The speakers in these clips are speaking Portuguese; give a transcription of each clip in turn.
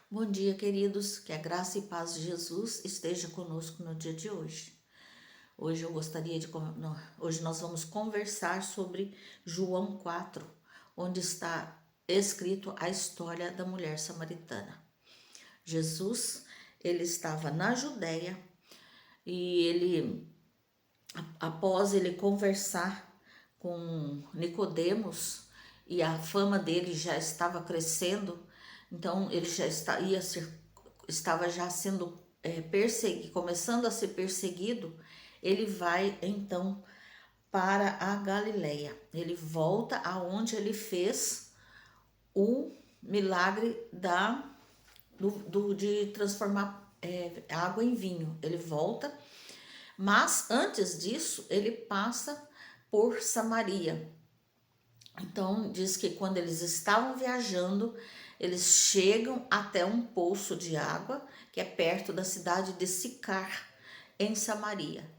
Bom dia, queridos. Que a graça e paz de Jesus esteja conosco no dia de hoje. Hoje eu gostaria de hoje nós vamos conversar sobre João 4, onde está escrito a história da mulher samaritana. Jesus, ele estava na Judéia e após ele conversar com Nicodemos e a fama dele já estava crescendo, então ele já estava já sendo perseguido, começando a ser perseguido. Ele vai então para a Galileia. Ele volta aonde ele fez o milagre de transformar água em vinho. Ele volta, mas antes disso ele passa por Samaria. Então diz que quando eles estavam viajando, eles chegam até um poço de água que é perto da cidade de Sicar, em Samaria.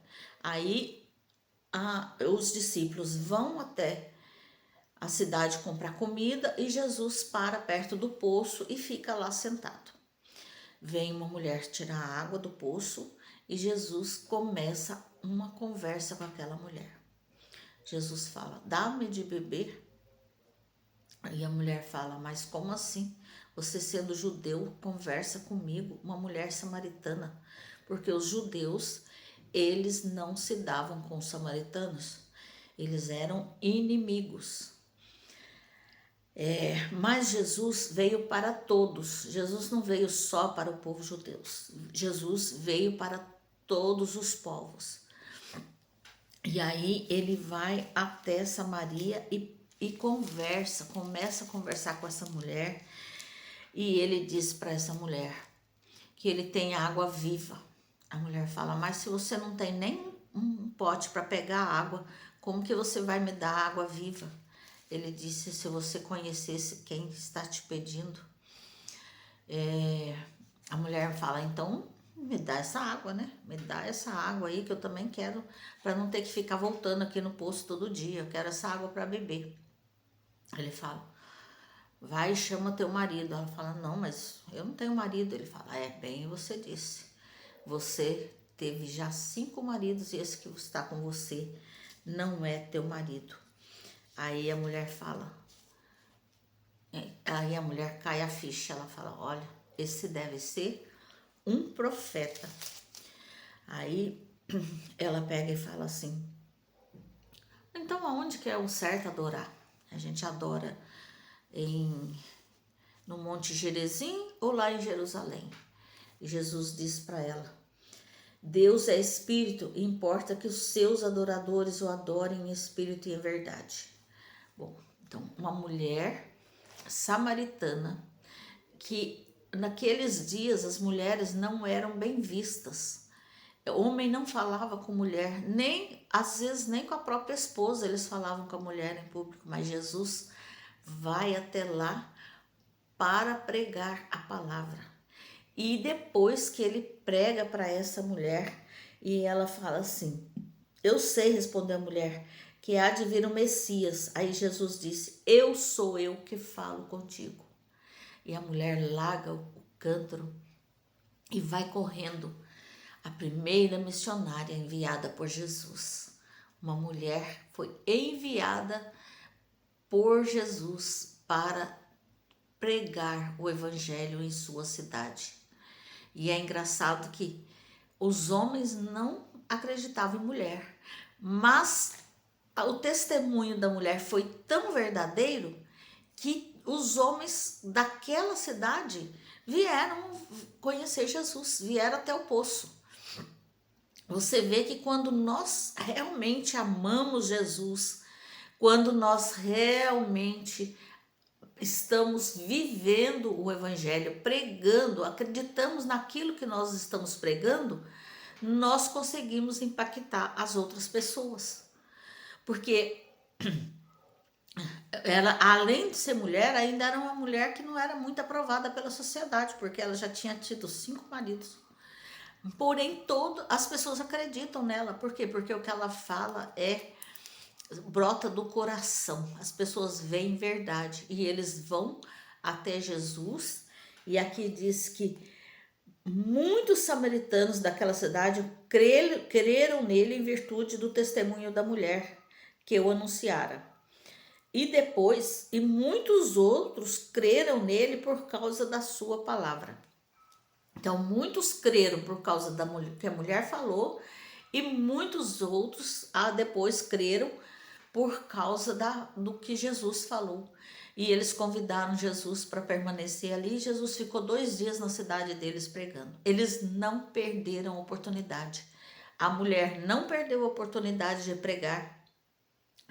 Aí os discípulos vão até a cidade comprar comida e Jesus para perto do poço e fica lá sentado. Vem uma mulher tirar a água do poço e Jesus começa uma conversa com aquela mulher. Jesus fala: "Dá-me de beber". E a mulher fala: "Mas como assim? Você sendo judeu conversa comigo, uma mulher samaritana?" Porque os judeus, eles não se davam com os samaritanos. Eles eram inimigos. Mas Jesus veio para todos. Jesus não veio só para o povo judeu. Jesus veio para todos os povos. E aí ele vai até Samaria e começa a conversar com essa mulher. E ele diz para essa mulher que ele tem água viva. A mulher fala: "Mas se você não tem nem um pote para pegar água, como que você vai me dar água viva?" Ele disse: "Se você conhecesse quem está te pedindo." A mulher fala: "Então me dá essa água, né? Me dá essa água aí que eu também quero, para não ter que ficar voltando aqui no poço todo dia. Eu quero essa água para beber." Ele fala: "Vai e chama teu marido." Ela fala: "Não, mas eu não tenho marido." Ele fala: "Bem você disse. Você teve já 5 maridos e esse que está com você não é teu marido." Aí a mulher fala, aí a mulher cai a ficha. Ela fala: "Olha, esse deve ser um profeta." Aí ela pega e fala assim: "Então aonde que é o certo adorar? A gente adora no Monte Gerizim ou lá em Jerusalém?" E Jesus diz para ela: "Deus é espírito e importa que os seus adoradores o adorem em espírito e em verdade." Bom, então uma mulher samaritana, que naqueles dias as mulheres não eram bem vistas. O homem não falava com mulher, nem às vezes nem com a própria esposa eles falavam com a mulher em público, mas Jesus vai até lá para pregar a palavra. E depois que ele prega para essa mulher, e ela fala assim: "Eu sei", respondeu a mulher, "que há de vir o Messias." Aí Jesus disse: "Eu sou eu que falo contigo." E a mulher larga o cântaro e vai correndo. A primeira missionária enviada por Jesus. Uma mulher foi enviada por Jesus para pregar o evangelho em sua cidade. E é engraçado que os homens não acreditavam em mulher, mas o testemunho da mulher foi tão verdadeiro que os homens daquela cidade vieram conhecer Jesus, vieram até o poço. Você vê que quando nós realmente amamos Jesus, quando nós realmente estamos vivendo o evangelho, pregando, acreditamos naquilo que nós estamos pregando, nós conseguimos impactar as outras pessoas. Porque ela, além de ser mulher, ainda era uma mulher que não era muito aprovada pela sociedade, porque ela já tinha tido 5 maridos. Porém, as pessoas acreditam nela. Por quê? Porque o que ela fala brota do coração. As pessoas veem verdade e eles vão até Jesus E aqui diz que muitos samaritanos daquela cidade creram nele em virtude do testemunho da mulher que o anunciara. E muitos outros creram nele por causa da sua palavra. Então, muitos creram por causa da mulher, que a mulher falou, e muitos outros depois creram por causa do que Jesus falou. E eles convidaram Jesus para permanecer ali. Jesus ficou 2 dias na cidade deles pregando. Eles não perderam a oportunidade. A mulher não perdeu a oportunidade de pregar,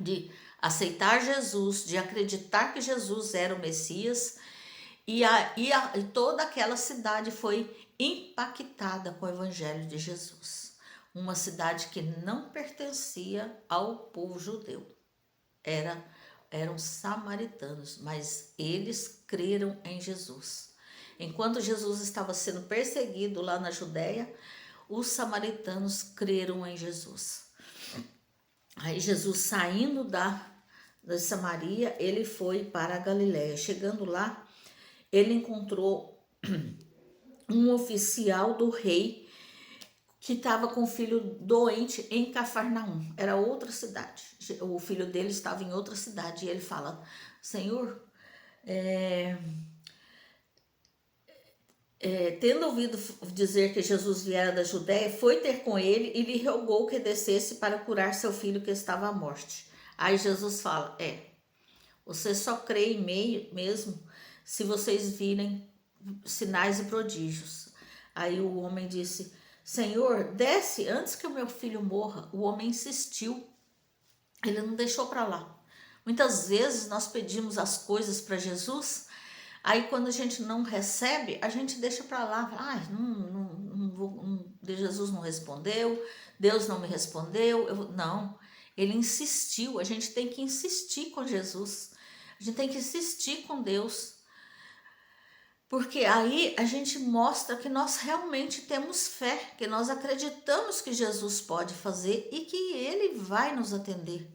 de aceitar Jesus, de acreditar que Jesus era o Messias. E toda aquela cidade foi impactada com o evangelho de Jesus. Uma cidade que não pertencia ao povo judeu. Eram samaritanos, mas eles creram em Jesus. Enquanto Jesus estava sendo perseguido lá na Judéia, os samaritanos creram em Jesus. Aí Jesus, saindo da Samaria, ele foi para a Galiléia. Chegando lá, ele encontrou um oficial do rei que estava com o filho doente em Cafarnaum. Era outra cidade. O filho dele estava em outra cidade. E ele fala: Senhor, tendo ouvido dizer que Jesus viera da Judéia, foi ter com ele e lhe rogou que descesse para curar seu filho que estava à morte. Aí Jesus fala: você só crê em mim mesmo se vocês virem sinais e prodígios. Aí o homem disse: Senhor, desce antes que o meu filho morra. O homem insistiu, ele não deixou para lá. Muitas vezes nós pedimos as coisas para Jesus, aí quando a gente não recebe, a gente deixa para lá. Jesus não respondeu, Deus não me respondeu. Não, ele insistiu. A gente tem que insistir com Jesus, a gente tem que insistir com Deus. Porque aí a gente mostra que nós realmente temos fé, que nós acreditamos que Jesus pode fazer e que ele vai nos atender.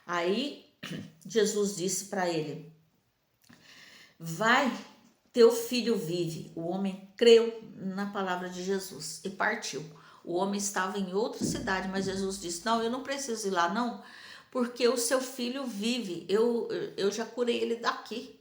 Aí Jesus disse para ele: vai, teu filho vive. O homem creu na palavra de Jesus e partiu. O homem estava em outra cidade, mas Jesus disse: não, eu não preciso ir lá não, porque o seu filho vive. Eu já curei ele daqui.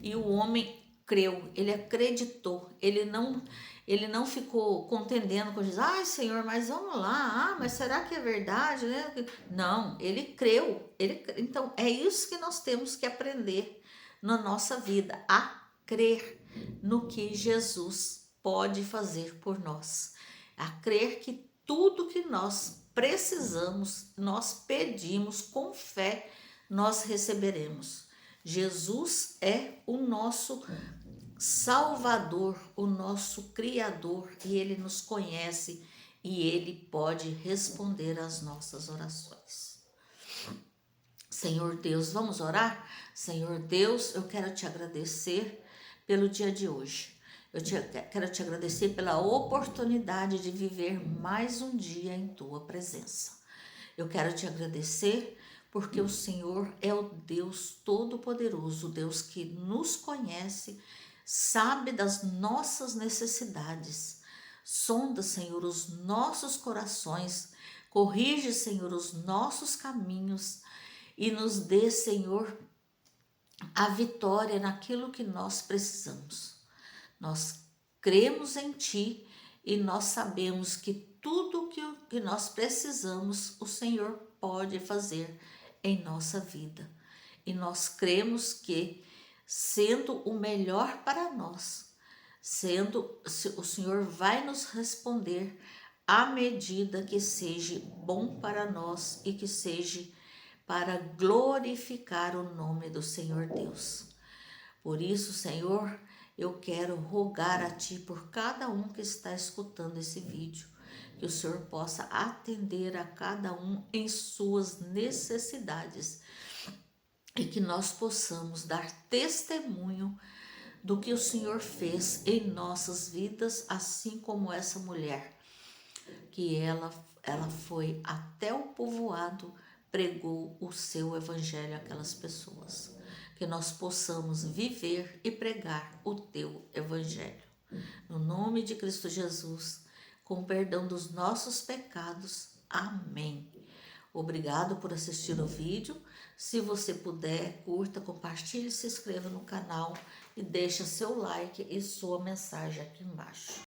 E o homem creu, ele acreditou, ele não ficou contendendo com Jesus. Ai, Senhor, mas vamos lá, mas será que é verdade, né? Não, ele creu. Então, é isso que nós temos que aprender na nossa vida, a crer no que Jesus pode fazer por nós, a crer que tudo que nós precisamos, nós pedimos com fé, nós receberemos. Jesus é o nosso Salvador, o nosso Criador, e Ele nos conhece e Ele pode responder às nossas orações. Senhor Deus, vamos orar? Senhor Deus, eu quero te agradecer pelo dia de hoje. Quero te agradecer pela oportunidade de viver mais um dia em tua presença. Eu quero te agradecer porque o Senhor é o Deus Todo-Poderoso, o Deus que nos conhece, sabe das nossas necessidades. Sonda, Senhor, os nossos corações, corrige, Senhor, os nossos caminhos e nos dê, Senhor, a vitória naquilo que nós precisamos. Nós cremos em Ti e nós sabemos que tudo que nós precisamos, o Senhor pode fazer em nossa vida. E nós cremos que, sendo o melhor para nós, o Senhor vai nos responder à medida que seja bom para nós e que seja para glorificar o nome do Senhor Deus. Por isso, Senhor, eu quero rogar a Ti por cada um que está escutando esse vídeo, que o Senhor possa atender a cada um em suas necessidades e que nós possamos dar testemunho do que o Senhor fez em nossas vidas, assim como essa mulher, que ela foi até o povoado, pregou o seu evangelho àquelas pessoas. que nós possamos viver e pregar o teu evangelho. No nome de Cristo Jesus, com perdão dos nossos pecados. Amém. Obrigado por assistir o vídeo. Se você puder, curta, compartilhe, se inscreva no canal e deixa seu like e sua mensagem aqui embaixo.